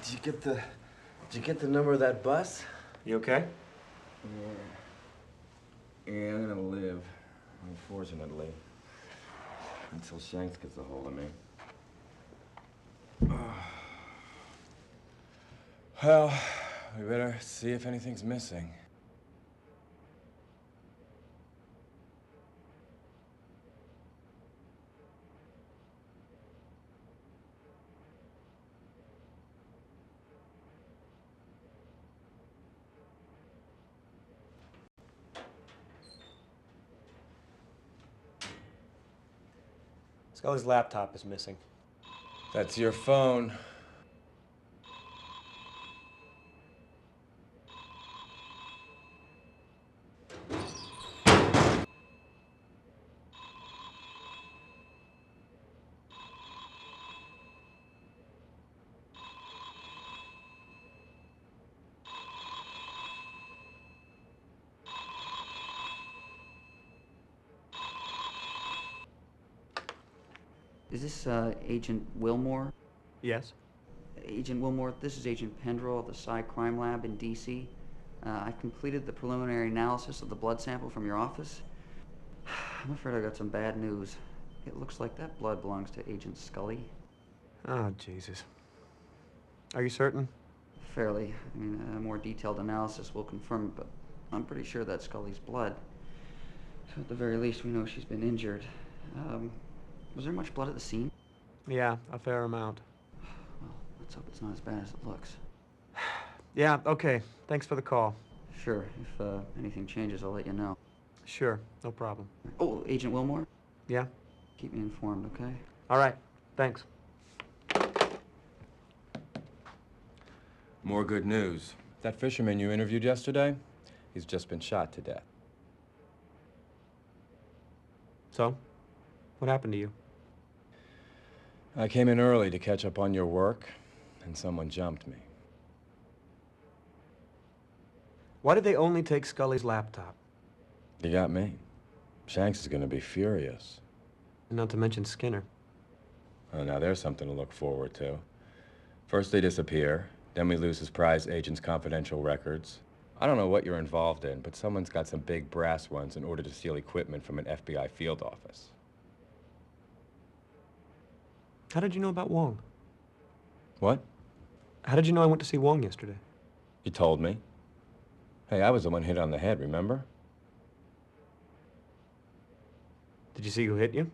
Did you get the number of that bus? You okay? Yeah, I'm gonna live, unfortunately, until Shanks gets a hold of me. Well, we better see if anything's missing. Scully's laptop is missing. That's your phone. Is this Agent Willmore? Yes? Agent Willmore, this is Agent Pendrell at the Psi Crime Lab in D.C. I completed the preliminary analysis of the blood sample from your office. I'm afraid I got some bad news. It looks like that blood belongs to Agent Scully. Oh, Jesus. Are you certain? Fairly. I mean, a more detailed analysis will confirm it, but I'm pretty sure that's Scully's blood. So at the very least, we know she's been injured. Was there much blood at the scene? Yeah, a fair amount. Well, let's hope it's not as bad as it looks. Yeah, okay. Thanks for the call. Sure. If anything changes, I'll let you know. Sure, no problem. Oh, Agent Willmore? Yeah? Keep me informed, okay? All right, thanks. More good news. That fisherman you interviewed yesterday, he's just been shot to death. So? What happened to you? I came in early to catch up on your work, and someone jumped me. Why did they only take Scully's laptop? You got me. Shanks is gonna be furious. Not to mention Skinner. Oh, now there's something to look forward to. First they disappear, then we lose his prize agent's confidential records. I don't know what you're involved in, but someone's got some big brass ones in order to steal equipment from an FBI field office. How did you know about Wong? What? How did you know I went to see Wong yesterday? You told me. Hey, I was the one hit on the head, remember? Did you see who hit you?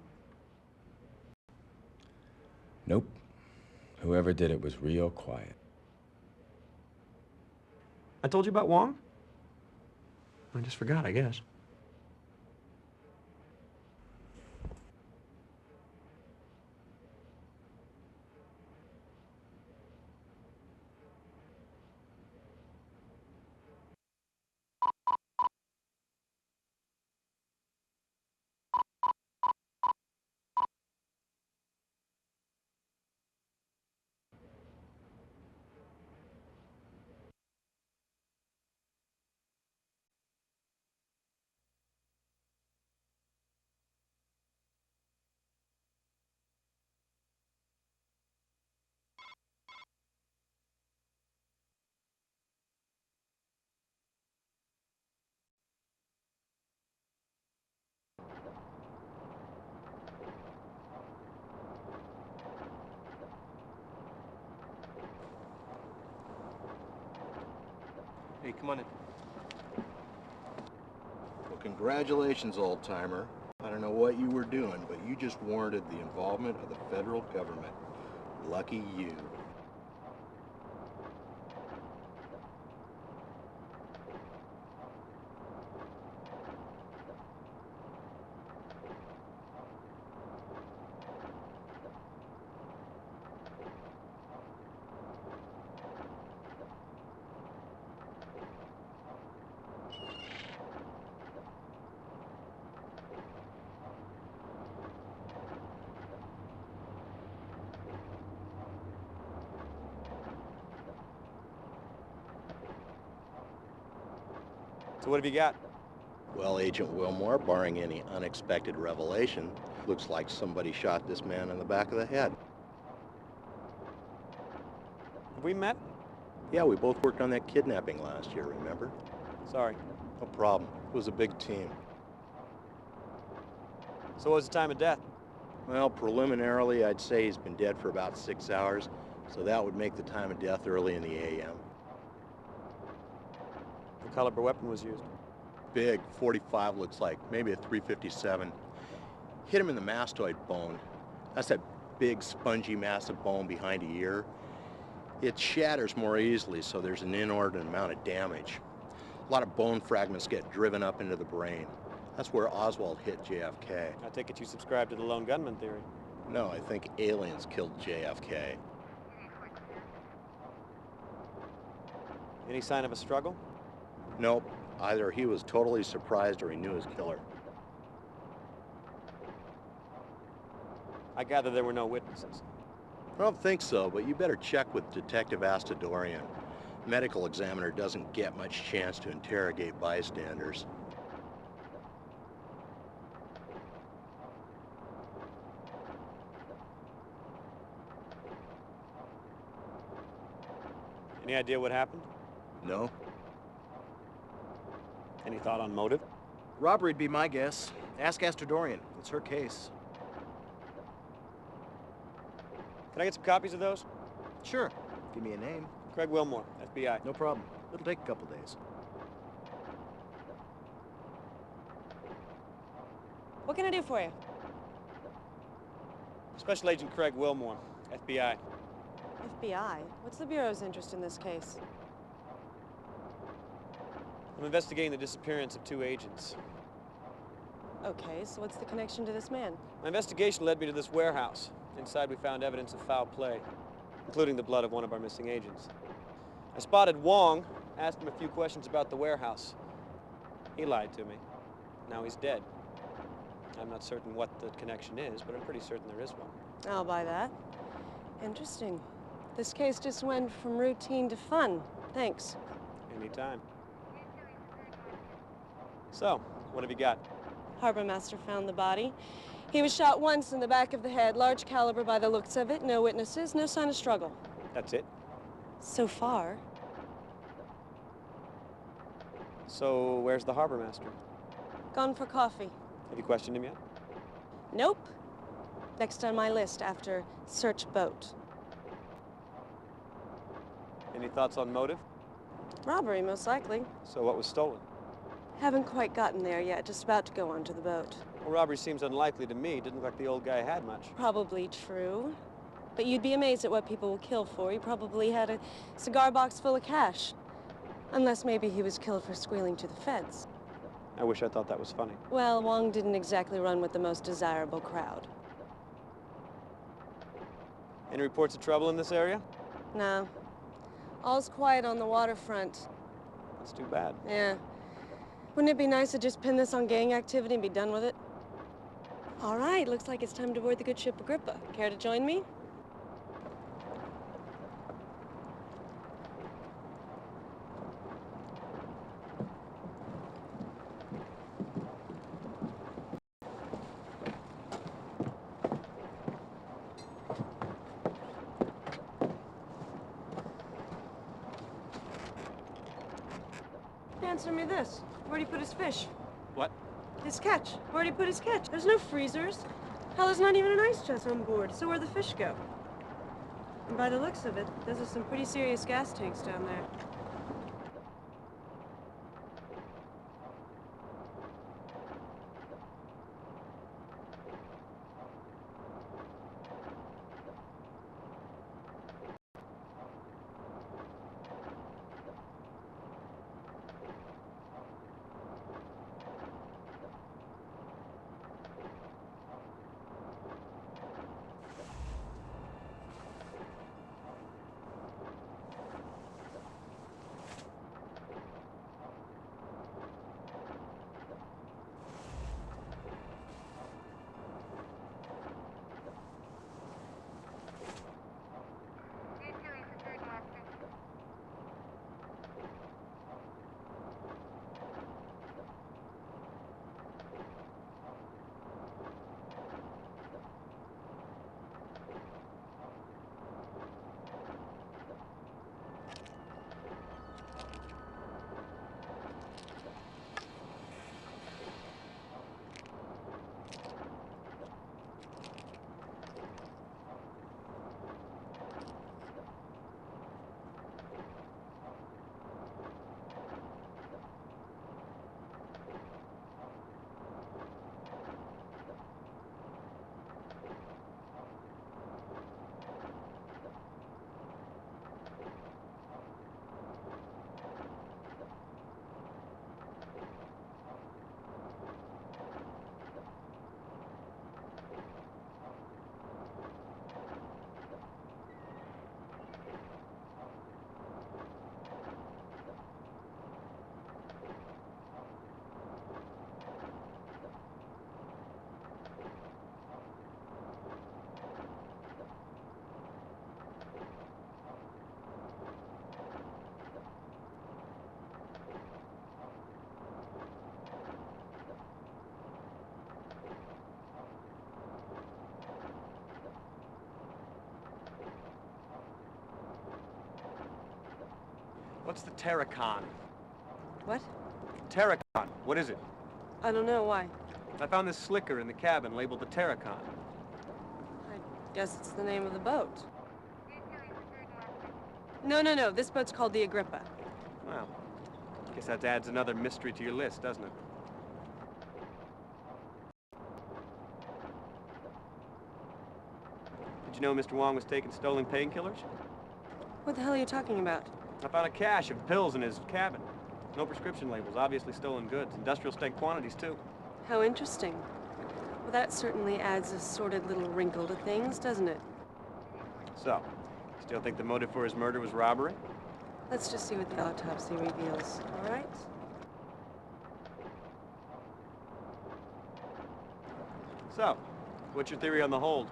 Nope. Whoever did it was real quiet. I told you about Wong? I just forgot, I guess. Hey, come on in. Well, congratulations, old-timer. I don't know what you were doing, but you just warranted the involvement of the federal government. Lucky you. So what have you got? Well, Agent Willmore, barring any unexpected revelation, looks like somebody shot this man in the back of the head. Have we met? Yeah, we both worked on that kidnapping last year, remember? Sorry. No problem. It was a big team. So what was the time of death? Well, preliminarily, I'd say he's been dead for about 6 hours, so that would make the time of death early in the AM. What caliber weapon was used? Big, 45 looks like, maybe a 357. Hit him in the mastoid bone. That's that big, spongy, massive bone behind the ear. It shatters more easily, so there's an inordinate amount of damage. A lot of bone fragments get driven up into the brain. That's where Oswald hit JFK. I take it you subscribe to the lone gunman theory. No, I think aliens killed JFK. Any sign of a struggle? Nope. Either he was totally surprised or he knew his killer. I gather there were no witnesses. I don't think so, but you better check with Detective Astadorian. Medical examiner doesn't get much chance to interrogate bystanders. Any idea what happened? No? Any thought on motive? Robbery'd be my guess. Ask Astrodorian. It's her case. Can I get some copies of those? Sure. Give me a name. Craig Willmore, FBI. No problem. It'll take a couple days. What can I do for you? Special Agent Craig Willmore, FBI. FBI? What's the Bureau's interest in this case? I'm investigating the disappearance of 2 agents. Okay, so what's the connection to this man? My investigation led me to this warehouse. Inside we found evidence of foul play, including the blood of one of our missing agents. I spotted Wong, asked him a few questions about the warehouse. He lied to me. Now he's dead. I'm not certain what the connection is, but I'm pretty certain there is one. I'll buy that. Interesting. This case just went from routine to fun. Thanks. Anytime. So, what have you got? Harbor Master found the body. He was shot once in the back of the head, large caliber by the looks of it, no witnesses, no sign of struggle. That's it? So far. So, where's the harbor master? Gone for coffee. Have you questioned him yet? Nope. Next on my list after search boat. Any thoughts on motive? Robbery, most likely. So what was stolen? Haven't quite gotten there yet, just about to go onto the boat. Well, robbery seems unlikely to me. Didn't look like the old guy had much. Probably true. But you'd be amazed at what people will kill for. He probably had a cigar box full of cash. Unless maybe he was killed for squealing to the feds. I wish I thought that was funny. Well, Wong didn't exactly run with the most desirable crowd. Any reports of trouble in this area? No. All's quiet on the waterfront. That's too bad. Yeah. Wouldn't it be nice to just pin this on gang activity and be done with it? All right, looks like it's time to board the good ship Agrippa. Care to join me? Answer me this. Where'd he put his fish? What? His catch. Where'd he put his catch? There's no freezers. Hell, there's not even an ice chest on board. So where'd the fish go? And by the looks of it, those are some pretty serious gas tanks down there. What's the Terracon? What? Terracon. What is it? I don't know. Why? I found this slicker in the cabin labeled the Terracon. I guess it's the name of the boat. No. This boat's called the Agrippa. Well, guess that adds another mystery to your list, doesn't it? Did you know Mr. Wong was taking stolen painkillers? What the hell are you talking about? I found a cache of pills in his cabin. No prescription labels, obviously stolen goods. Industrial strength quantities, too. How interesting. Well, that certainly adds a sordid little wrinkle to things, doesn't it? So, still think the motive for his murder was robbery? Let's just see what the autopsy reveals, all right? So, what's your theory on the hold?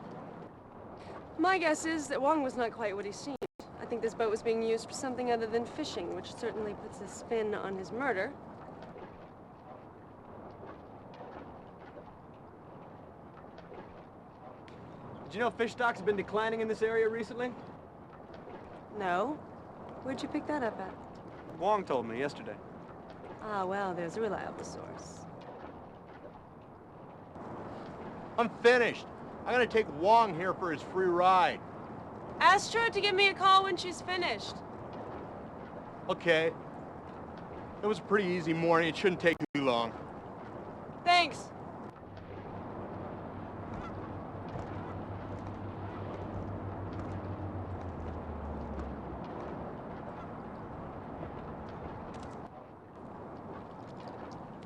My guess is that Wong was not quite what he seemed. I think this boat was being used for something other than fishing, which certainly puts a spin on his murder. Did you know fish stocks have been declining in this area recently? No? Where'd you pick that up at? Wong told me yesterday. Ah, well, there's a reliable source. I'm finished. I'm gonna take Wong here for his free ride. Ask her to give me a call when she's finished. Okay. It was a pretty easy morning. It shouldn't take me long. Thanks.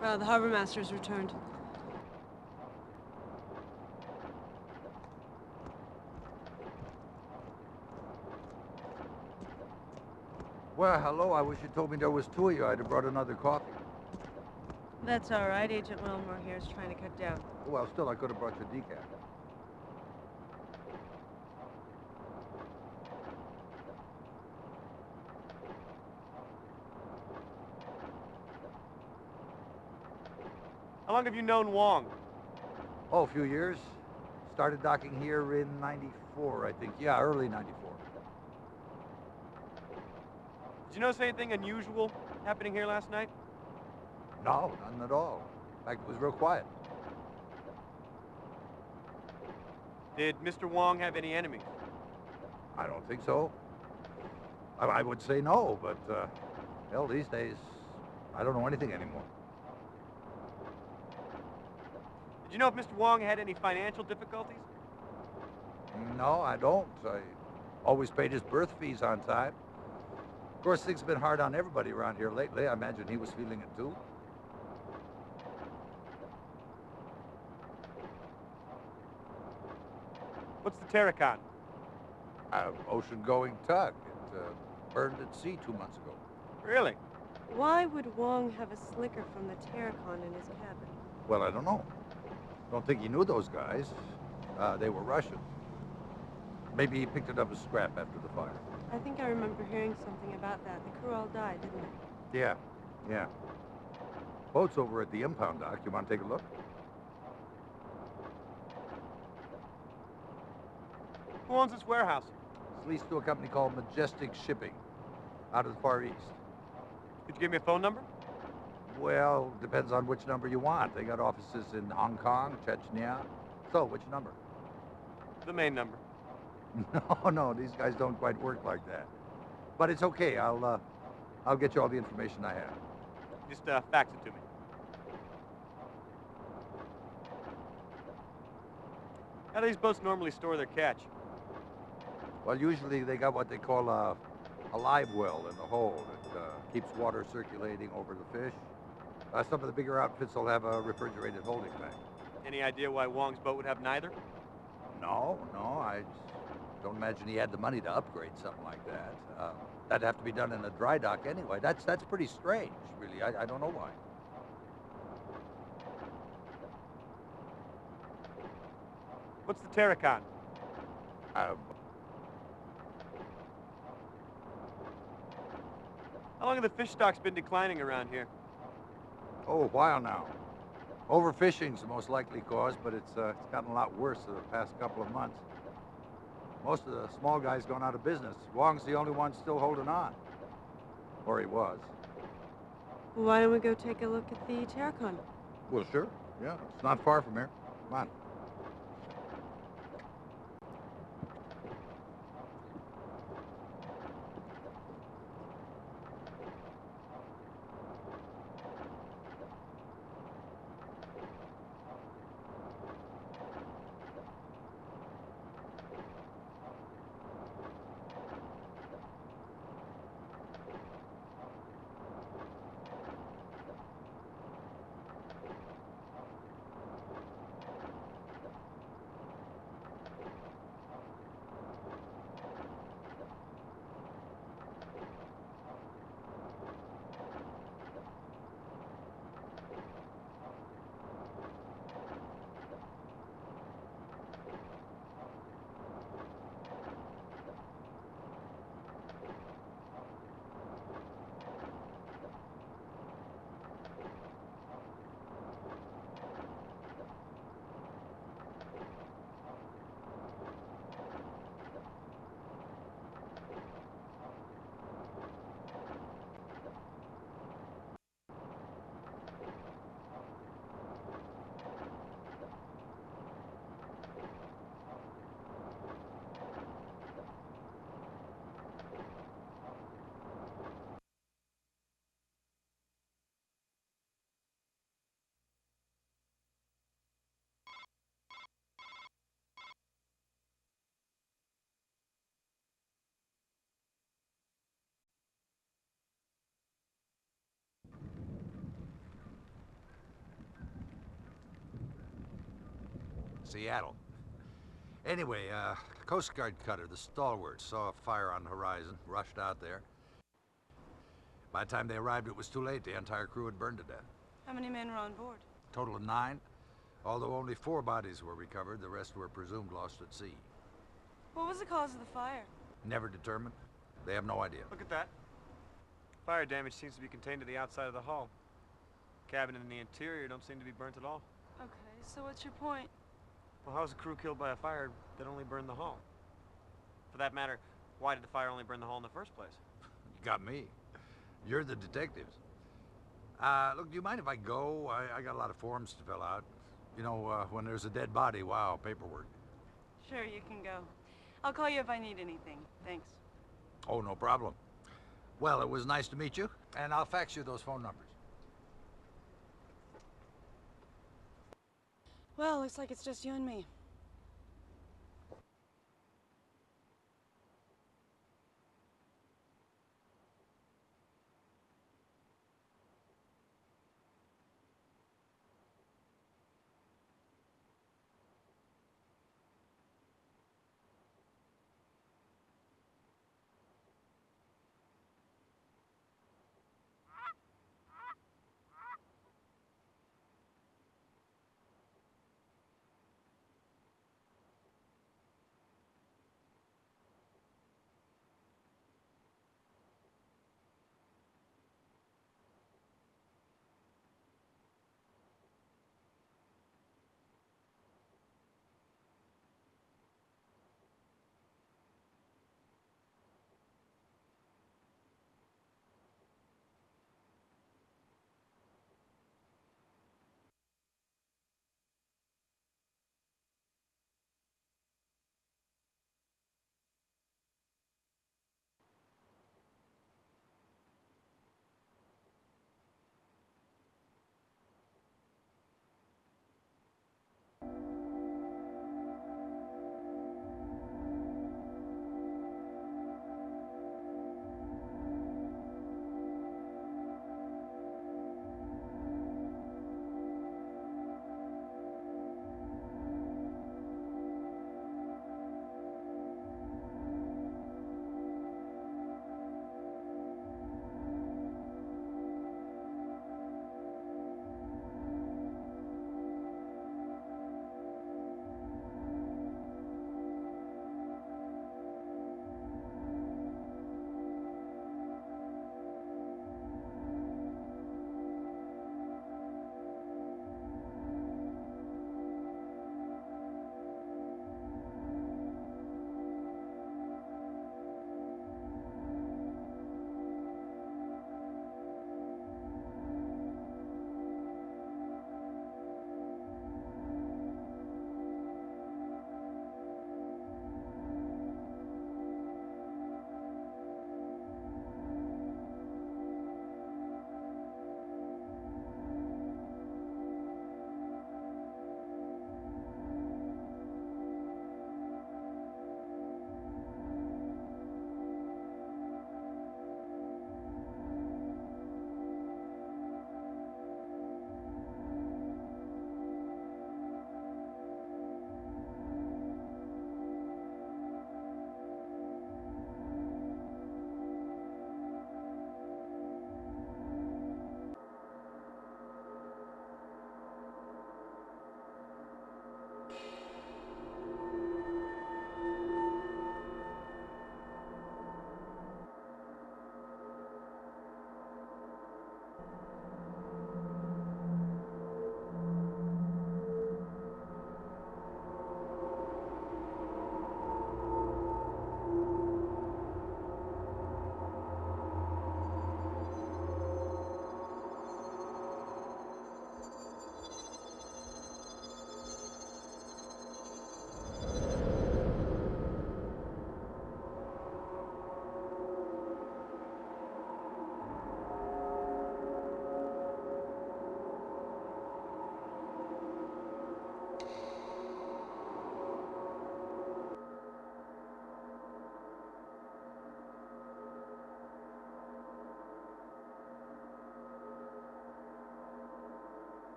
The harbor master's returned. Well, hello. I wish you told me there was two of you. I'd have brought another coffee. That's all right. Agent Willmore here is trying to cut down. Well, still, I could have brought you decaf. How long have you known Wong? Oh, a few years. Started docking here in '94, I think. Yeah, early '94. Did you notice anything unusual happening here last night? No, none at all. In fact, it was real quiet. Did Mr. Wong have any enemies? I don't think so. I would say no, but, hell, these days, I don't know anything anymore. Did you know if Mr. Wong had any financial difficulties? No, I don't. I always paid his birth fees on time. Of course, things have been hard on everybody around here lately. I imagine he was feeling it too. What's the Terracon? Ocean-going tug. It burned at sea 2 months ago. Really? Why would Wong have a slicker from the Terracon in his cabin? Well, I don't know. Don't think he knew those guys. They were Russian. Maybe he picked it up as scrap after the fire. I think I remember hearing something about that. The crew all died, didn't they? Yeah. Boat's over at the impound dock. You want to take a look? Who owns this warehouse? It's leased to a company called Majestic Shipping, out of the Far East. Could you give me a phone number? Well, depends on which number you want. They got offices in Hong Kong, Chechnya. So, which number? The main number. No, these guys don't quite work like that. But it's okay. I'll get you all the information I have. Just fax it to me. How do these boats normally store their catch? Well, usually they got what they call a live well in the hold. It keeps water circulating over the fish. Some of the bigger outfits will have a refrigerated holding tank. Any idea why Wong's boat would have neither? No, I don't imagine he had the money to upgrade something like that. That'd have to be done in a dry dock anyway. That's pretty strange, really. I don't know why. What's the Terracon? Uh, How long have the fish stocks been declining around here? Oh, a while now. Overfishing's the most likely cause, but it's gotten a lot worse in the past couple of months. Most of the small guys gone out of business. Wong's the only one still holding on. Or he was. Well, why don't we go take a look at the Terracon? Well, sure. Yeah, it's not far from here. Come on. Seattle. Anyway, Coast Guard cutter, the Stalwart, saw a fire on the horizon, rushed out there. By the time they arrived, it was too late. The entire crew had burned to death. How many men were on board? Total of 9. Although only 4 bodies were recovered, the rest were presumed lost at sea. What was the cause of the fire? Never determined. They have no idea. Look at that. Fire damage seems to be contained to the outside of the hull. Cabin and the interior don't seem to be burnt at all. Okay, so what's your point? Well, how was the crew killed by a fire that only burned the hull? For that matter, why did the fire only burn the hull in the first place? You got me. You're the detectives. Look, do you mind if I go? I got a lot of forms to fill out. You know, when there's a dead body, wow, paperwork. Sure, you can go. I'll call you if I need anything. Thanks. Oh, no problem. Well, it was nice to meet you, and I'll fax you those phone numbers. Well, looks like it's just you and me.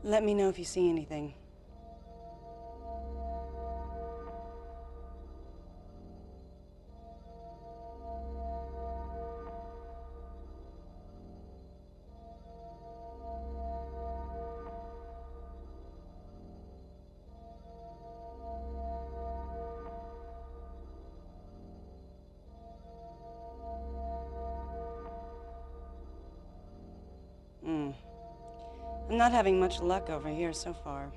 Let me know if you see anything. I'm not having much luck over here so far.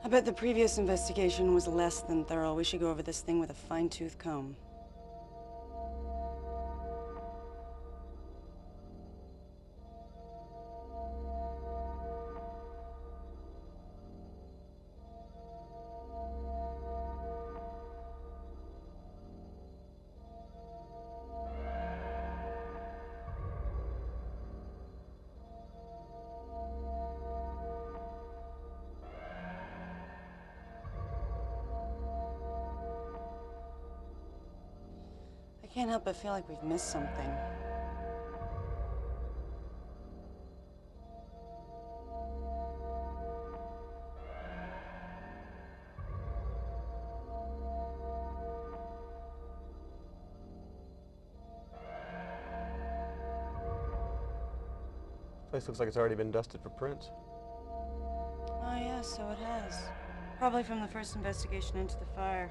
I bet the previous investigation was less than thorough. We should go over this thing with a fine-tooth comb. I can't help but feel like we've missed something. Place looks like it's already been dusted for prints. Oh yeah, so it has. Probably from the first investigation into the fire.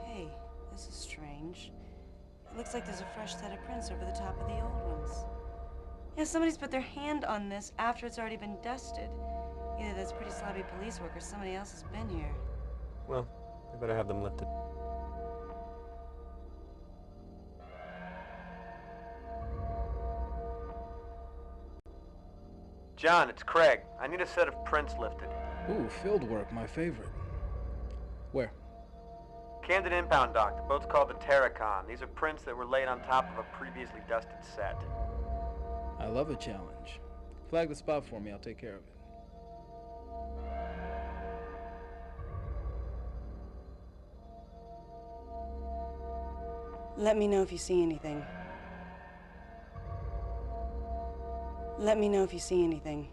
Hey, this is strange. It looks like there's a fresh set of prints over the top of the old ones. Yeah, somebody's put their hand on this after it's already been dusted. Either that's pretty sloppy police work or somebody else has been here. Well, we better have them lifted. John, it's Craig. I need a set of prints lifted. Ooh, field work, my favorite. Where? Camden impound dock. The boat's called the Terracon. These are prints that were laid on top of a previously dusted set. I love a challenge. Flag the spot for me, I'll take care of it. Let me know if you see anything. Let me know if you see anything.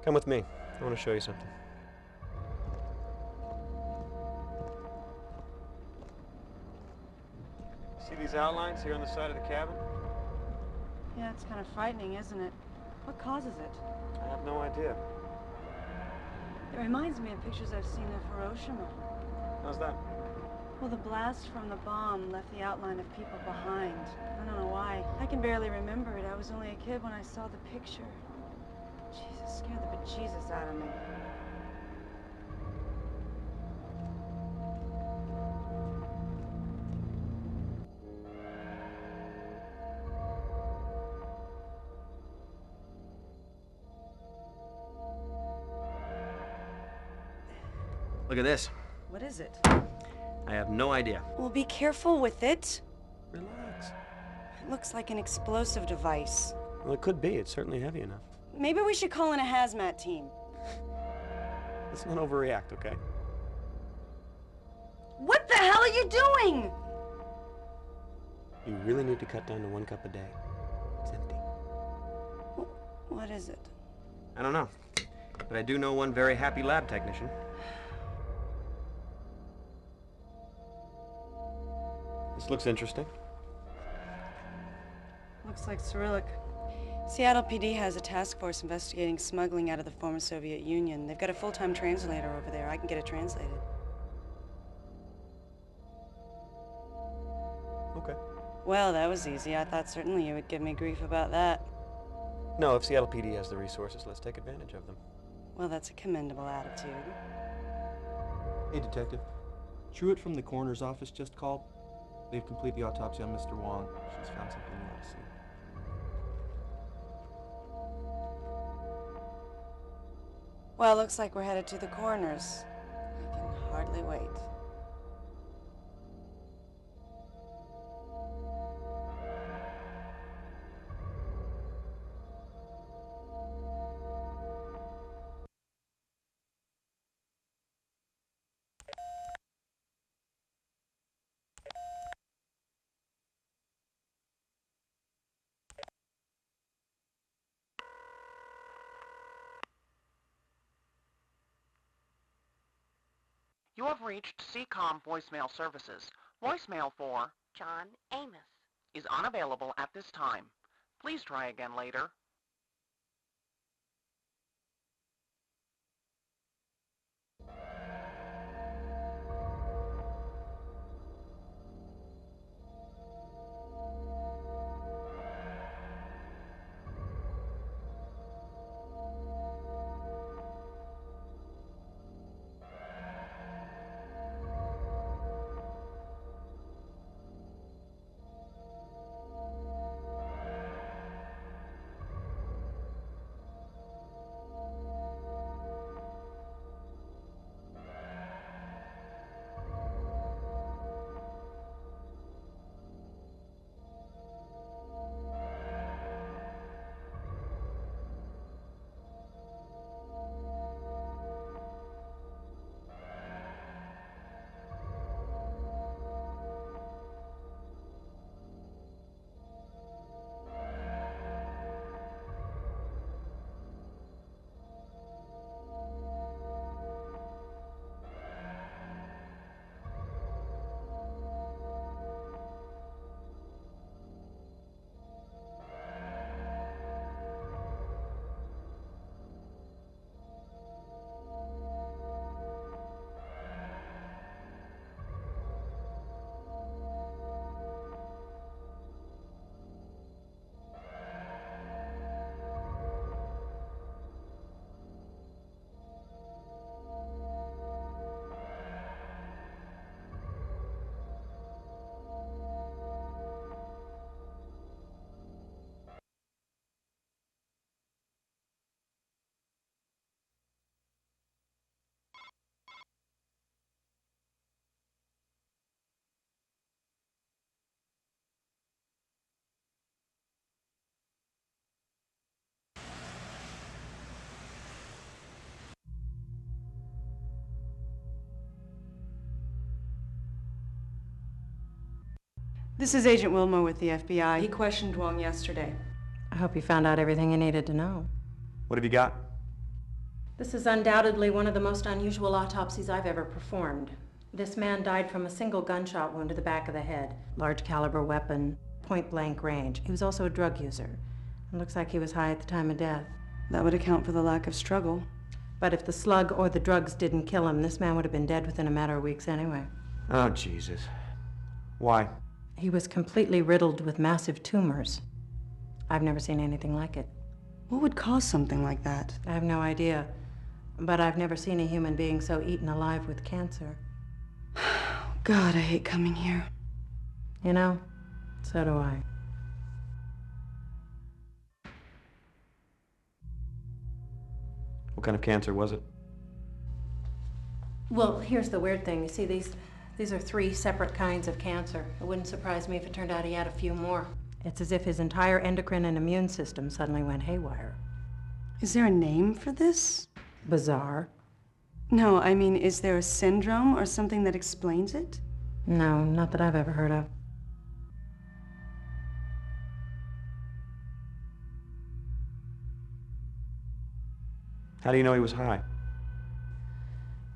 Come with me. I want to show you something. See these outlines here on the side of the cabin? Yeah, it's kind of frightening, isn't it? What causes it? I have no idea. It reminds me of pictures I've seen of Hiroshima. How's that? Well, the blast from the bomb left the outline of people behind. I don't know why. I can barely remember it. I was only a kid when I saw the picture. Jesus, scared the bejesus out of me. Look at this. What is it? I have no idea. Well, be careful with it. Relax. It looks like an explosive device. Well, it could be. It's certainly heavy enough. Maybe we should call in a hazmat team. Let's not overreact, okay? What the hell are you doing? You really need to cut down to 1 cup a day. It's empty. What is it? I don't know. But I do know one very happy lab technician. This looks interesting. Looks like Cyrillic. Seattle PD has a task force investigating smuggling out of the former Soviet Union. They've got a full-time translator over there. I can get it translated. Okay. Well, that was easy. I thought certainly you would give me grief about that. No, if Seattle PD has the resources, let's take advantage of them. Well, that's a commendable attitude. Hey, Detective. Truitt from the coroner's office just called. They've completed the autopsy on Mr. Wong. She's found something you want to see. Well, looks like we're headed to the coroner's. I can hardly wait. You have reached CCOM voicemail services. Voicemail for John Amos is unavailable at this time. Please try again later. This is Agent Willmore with the FBI. He questioned Wong yesterday. I hope you found out everything you needed to know. What have you got? This is undoubtedly one of the most unusual autopsies I've ever performed. This man died from a single gunshot wound to the back of the head. Large caliber weapon, point blank range. He was also a drug user. It looks like he was high at the time of death. That would account for the lack of struggle. But if the slug or the drugs didn't kill him, this man would have been dead within a matter of weeks anyway. Oh, Jesus. Why? He was completely riddled with massive tumors. I've never seen anything like it. What would cause something like that? I have no idea. But I've never seen a human being so eaten alive with cancer. God, I hate coming here. You know, so do I. What kind of cancer was it? Well, here's the weird thing. You see, these are 3 separate kinds of cancer. It wouldn't surprise me if it turned out he had a few more. It's as if his entire endocrine and immune system suddenly went haywire. Is there a name for this? Bizarre. No, I mean, is there a syndrome or something that explains it? No, not that I've ever heard of. How do you know he was high?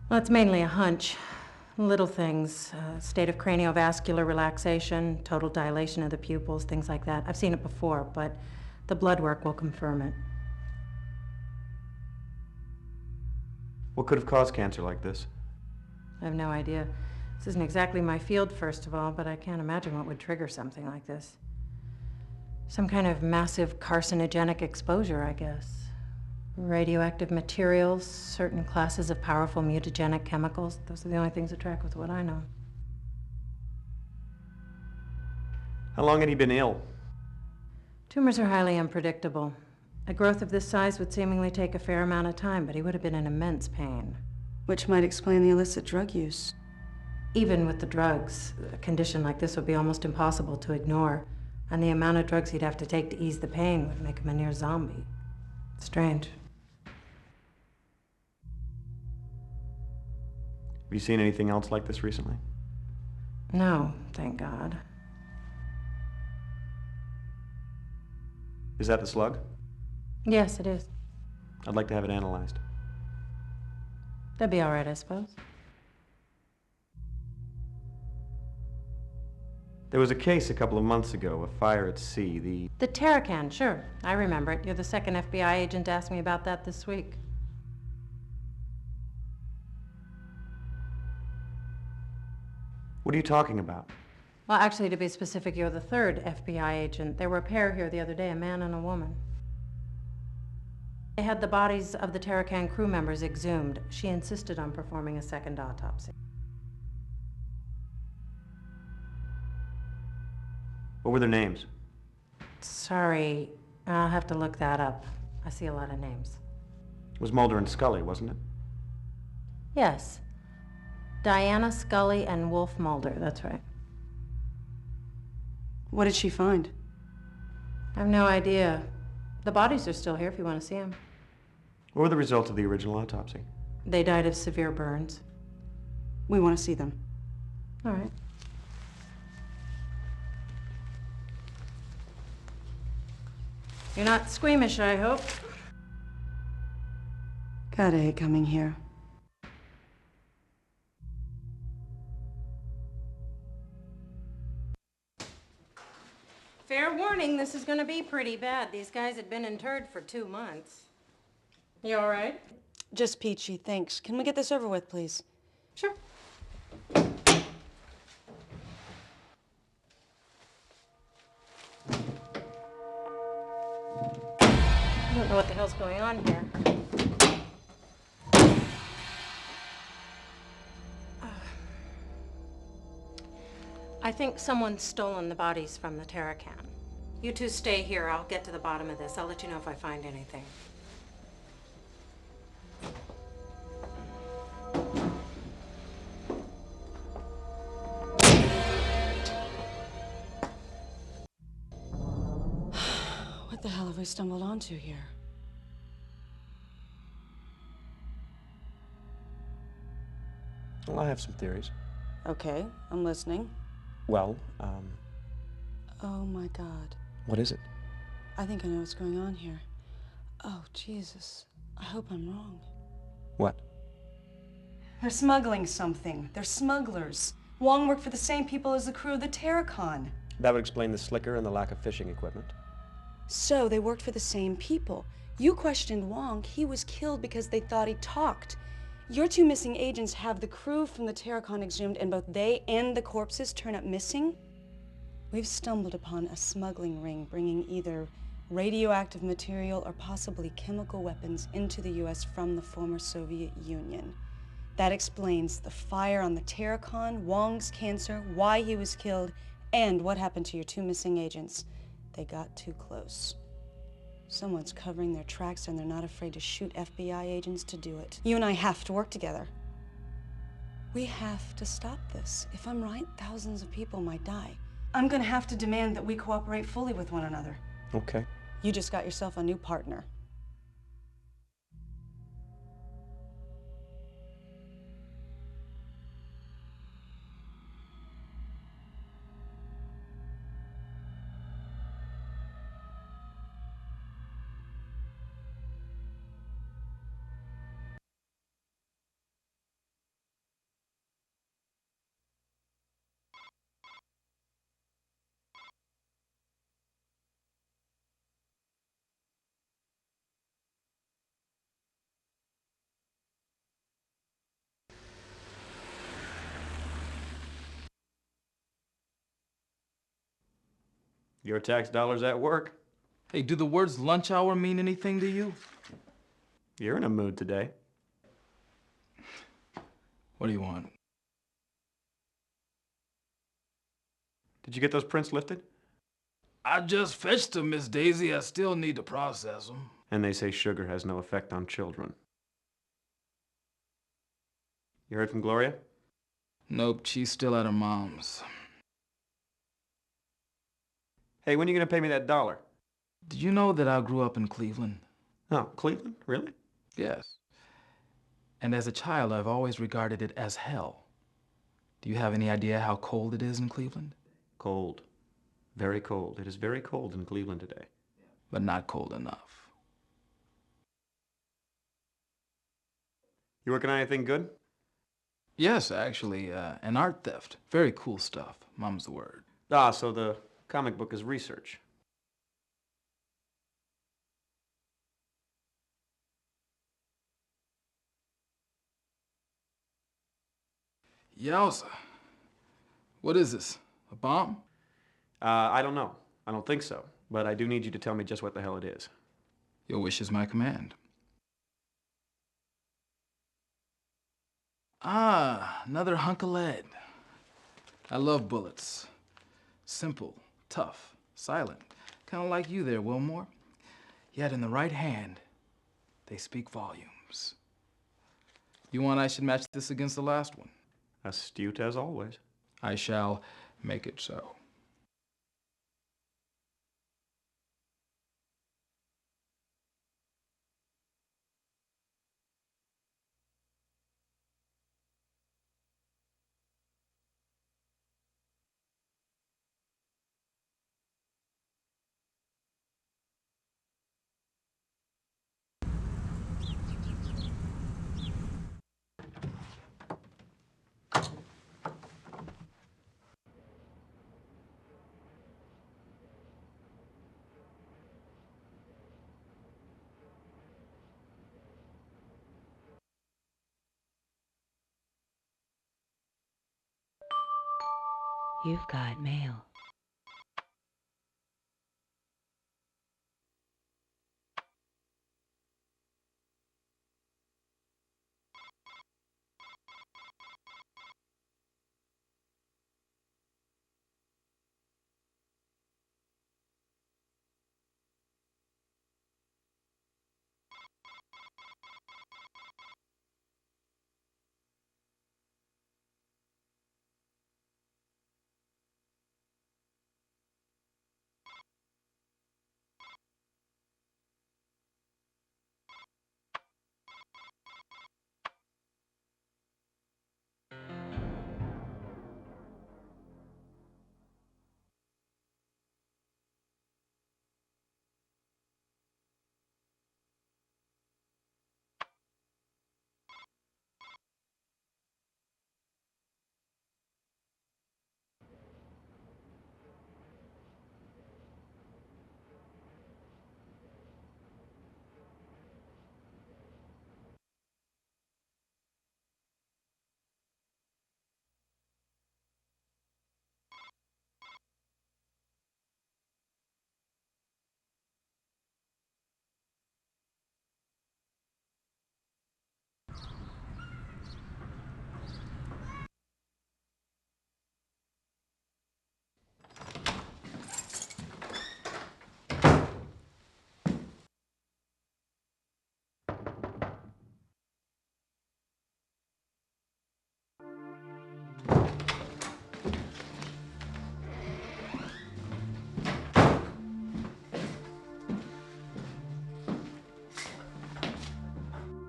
Well, it's mainly a hunch. Little things, state of craniovascular relaxation, total dilation of the pupils, things like that. I've seen it before, but the blood work will confirm it. What could have caused cancer like this? I have no idea. This isn't exactly my field, first of all, but I can't imagine what would trigger something like this. Some kind of massive carcinogenic exposure, I guess. Radioactive materials, certain classes of powerful mutagenic chemicals. Those are the only things that track with what I know. How long had he been ill? Tumors are highly unpredictable. A growth of this size would seemingly take a fair amount of time, but he would have been in immense pain. Which might explain the illicit drug use. Even with the drugs, a condition like this would be almost impossible to ignore, and the amount of drugs he'd have to take to ease the pain would make him a near zombie. Strange. Have you seen anything else like this recently? No, thank God. Is that the slug? Yes, it is. I'd like to have it analyzed. That'd be all right, I suppose. There was a case a couple of months ago, a fire at sea, The Terracan, sure. I remember it. You're the second FBI agent to ask me about that this week. What are you talking about? Well, actually, to be specific, you're the third FBI agent. There were a pair here the other day, a man and a woman. They had the bodies of the Terracan crew members exhumed. She insisted on performing a second autopsy. What were their names? Sorry, I'll have to look that up. I see a lot of names. It was Mulder and Scully, wasn't it? Yes. Diana Scully and Wolf Mulder, that's right. What did she find? I have no idea. The bodies are still here if you want to see them. What were the results of the original autopsy? They died of severe burns. We want to see them. All right. You're not squeamish, I hope. God, I hate coming here. Fair warning, this is gonna be pretty bad. These guys had been interred for 2 months. You all right? Just peachy, thanks. Can we get this over with, please? Sure. I don't know what the hell's going on here. I think someone's stolen the bodies from the Terracan. You two stay here. I'll get to the bottom of this. I'll let you know if I find anything. What the hell have we stumbled onto here? Well, I have some theories. Okay, I'm listening. Well, Oh my God. What is it? I think I know what's going on here. Oh, Jesus. I hope I'm wrong. What? They're smuggling something. They're smugglers. Wong worked for the same people as the crew of the Terracon. That would explain the slicker and the lack of fishing equipment. So they worked for the same people. You questioned Wong. He was killed because they thought he talked. Your two missing agents have the crew from the Terracon exhumed, and both they and the corpses turn up missing? We've stumbled upon a smuggling ring bringing either radioactive material or possibly chemical weapons into the U.S. from the former Soviet Union. That explains the fire on the Terracon, Wong's cancer, why he was killed, and what happened to your two missing agents. They got too close. Someone's covering their tracks, and they're not afraid to shoot FBI agents to do it. You and I have to work together. We have to stop this. If I'm right, thousands of people might die. I'm gonna have to demand that we cooperate fully with one another. Okay. You just got yourself a new partner. Your tax dollars at work. Hey, do the words lunch hour mean anything to you? You're in a mood today. What do you want? Did you get those prints lifted? I just fetched them, Miss Daisy. I still need to process them. And they say sugar has no effect on children. You heard from Gloria? Nope, she's still at her mom's. Hey, when are you gonna pay me that $1? Did you know that I grew up in Cleveland? Oh, Cleveland? Really? Yes. And as a child, I've always regarded it as hell. Do you have any idea how cold it is in Cleveland? Cold. Very cold. It is very cold in Cleveland today. But not cold enough. You working on anything good? Yes, actually, an art theft. Very cool stuff. Mum's the word. Ah, so the comic book is research. Yowza. What is this? A bomb? I don't know. I don't think so. But I do need you to tell me just what the hell it is. Your wish is my command. Ah, another hunk of lead. I love bullets. Simple, tough, silent. Kind of like you there, Willmore. Yet in the right hand, they speak volumes. You want I should match this against the last one? Astute as always. I shall make it so. You've got mail.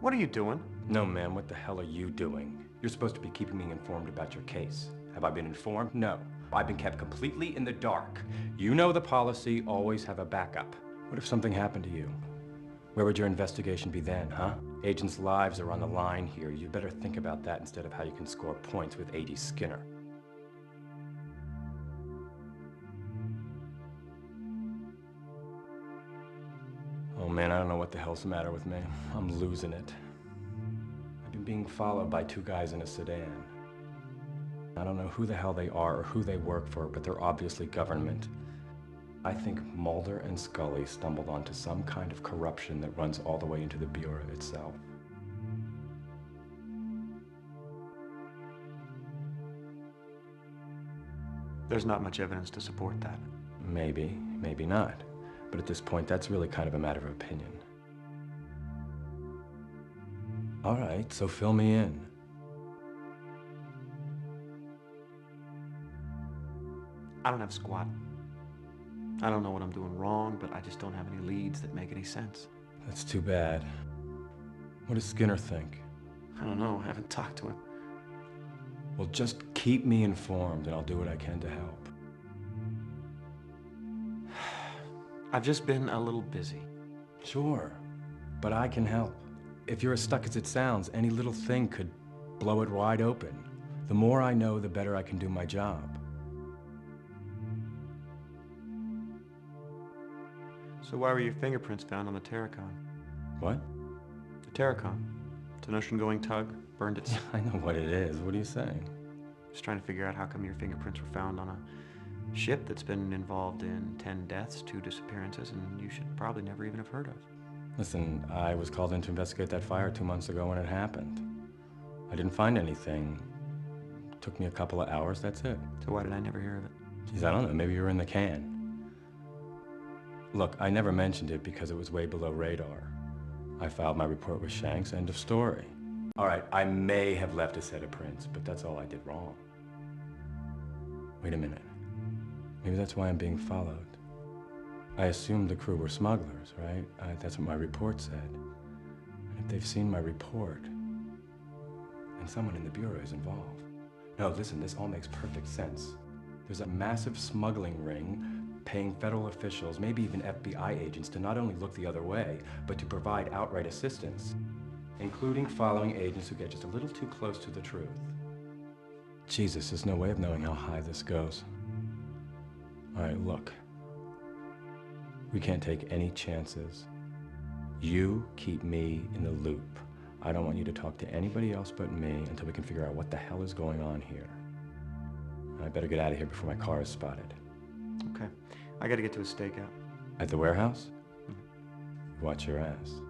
What are you doing? No, man, what the hell are you doing? You're supposed to be keeping me informed about your case. Have I been informed? No. I've been kept completely in the dark. You know the policy, always have a backup. What if something happened to you? Where would your investigation be then, huh? Agents' lives are on the line here. You better think about that instead of how you can score points with A.D. Skinner. Oh man, I don't know what the hell's the matter with me. I'm losing it. I've been being followed by two guys in a sedan. I don't know who the hell they are or who they work for, but they're obviously government. I think Mulder and Scully stumbled onto some kind of corruption that runs all the way into the Bureau itself. There's not much evidence to support that. Maybe, maybe not. But at this point, that's really kind of a matter of opinion. All right, so fill me in. I don't have squat. I don't know what I'm doing wrong, but I just don't have any leads that make any sense. That's too bad. What does Skinner think? I don't know. I haven't talked to him. Well, just keep me informed, and I'll do what I can to help. I've just been a little busy. Sure, but I can help. If you're as stuck as it sounds, any little thing could blow it wide open. The more I know, the better I can do my job. So why were your fingerprints found on the Terracon? What? The Terracon. It's an ocean-going tug. Burned its... I know what it is. What are you saying? Just trying to figure out how come your fingerprints were found on a ship that's been involved in 10 deaths, 2 disappearances, and you should probably never even have heard of. Listen, I was called in to investigate that fire 2 months ago when it happened. I didn't find anything. It took me a couple of hours, that's it. So why did I never hear of it? Geez, I don't know, maybe you were in the can. Look, I never mentioned it because it was way below radar. I filed my report with Shanks, end of story. All right, I may have left a set of prints, but that's all I did wrong. Wait a minute. Maybe that's why I'm being followed. I assumed the crew were smugglers, right? That's what my report said. And if they've seen my report, then someone in the Bureau is involved. No, listen, this all makes perfect sense. There's a massive smuggling ring paying federal officials, maybe even FBI agents, to not only look the other way, but to provide outright assistance, including following agents who get just a little too close to the truth. Jesus, there's no way of knowing how high this goes. All right, look. We can't take any chances. You keep me in the loop. I don't want you to talk to anybody else but me until we can figure out what the hell is going on here. I better get out of here before my car is spotted. Okay. I gotta get to a stakeout. At the warehouse? Watch your ass.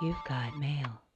You've got mail.